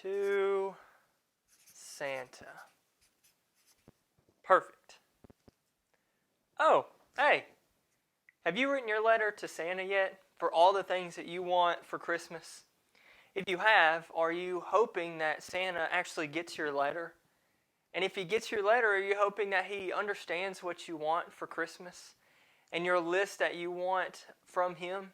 To Santa. Perfect. Oh, hey, have you written your letter to Santa yet for all the things that you want for Christmas? If you have, are you hoping that Santa actually gets your letter? And if he gets your letter, are you hoping that he understands what you want for Christmas and your list that you want from him?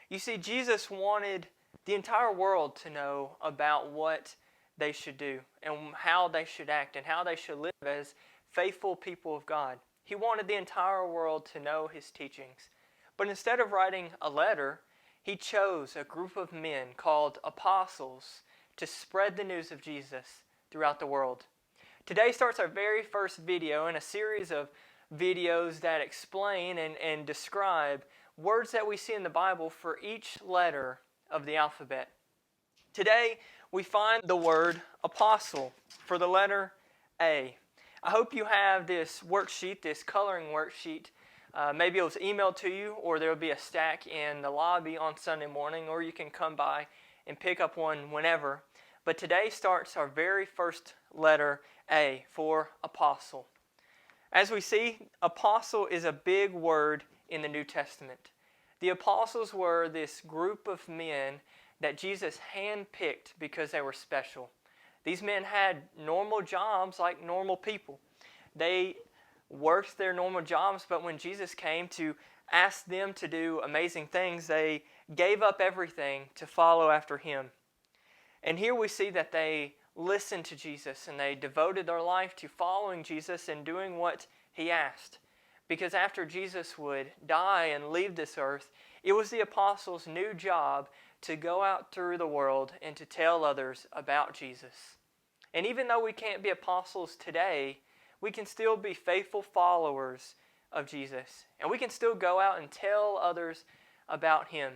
You see, Jesus wanted the entire world to know about what they should do and how they should act and how they should live as faithful people of God. He wanted the entire world to know his teachings. But instead of writing a letter, he chose a group of men called apostles to spread the news of Jesus throughout the world. Today starts our very first video in a series of videos that explain and describe words that we see in the Bible for each letter of the alphabet. Today we find the word apostle for the letter A. I hope you have this worksheet, this coloring worksheet. Maybe it was emailed to you, or there will be a stack in the lobby on Sunday morning, or you can come by and pick up one whenever. But today starts our very first letter, A, for apostle. As we see, apostle is a big word in the New Testament. The apostles were this group of men that Jesus handpicked because they were special. These men had normal jobs like normal people. They worked their normal jobs, but when Jesus came to ask them to do amazing things, they gave up everything to follow after him. And here we see that they listened to Jesus and they devoted their life to following Jesus and doing what he asked. Because after Jesus would die and leave this earth, it was the apostles' new job to go out through the world and to tell others about Jesus. And even though we can't be apostles today, we can still be faithful followers of Jesus. And we can still go out and tell others about him.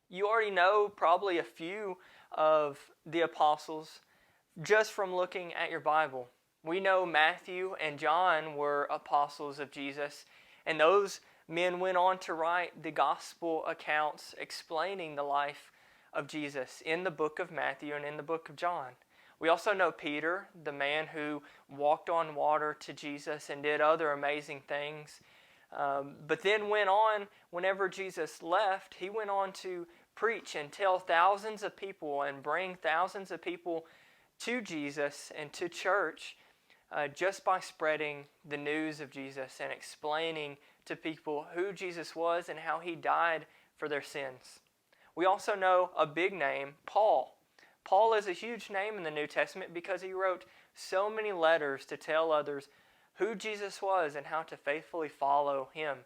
You already know probably a few of the apostles just from looking at your Bible. We know Matthew and John were apostles of Jesus, and those men went on to write the gospel accounts explaining the life of Jesus in the book of Matthew and in the book of John. We also know Peter, the man who walked on water to Jesus and did other amazing things. But then went on, whenever Jesus left, he went on to preach and tell thousands of people and bring thousands of people to Jesus and to church just by spreading the news of Jesus and explaining to people who Jesus was and how he died for their sins. We also know a big name, Paul. Paul is a huge name in the New Testament because he wrote so many letters to tell others who Jesus was and how to faithfully follow him.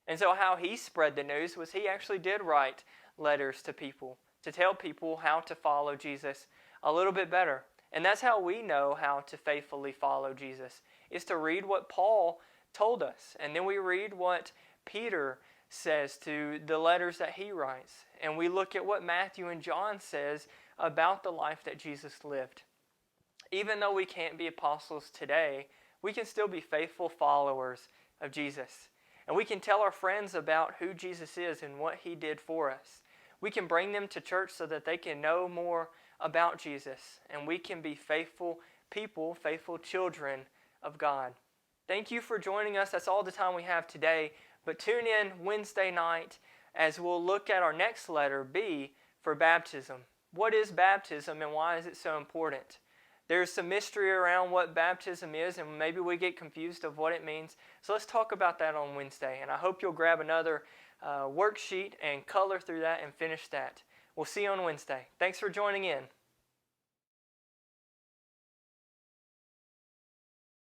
And so how he spread the news was he actually did write letters to people to tell people how to follow Jesus a little bit better. And that's how we know how to faithfully follow Jesus, is to read what Paul told us. And then we read what Peter says to the letters that he writes. And we look at what Matthew and John says about the life that Jesus lived. Even though we can't be apostles today, we can still be faithful followers of Jesus. And we can tell our friends about who Jesus is and what he did for us. We can bring them to church so that they can know more about Jesus. And we can be faithful people, faithful children of God. Thank you for joining us. That's all the time we have today. But tune in Wednesday night as we'll look at our next letter, B, for baptism. What is baptism and why is it so important? There's some mystery around what baptism is, and maybe we get confused of what it means. So let's talk about that on Wednesday. And I hope you'll grab another worksheet and color through that and finish that. We'll see you on Wednesday. Thanks for joining in.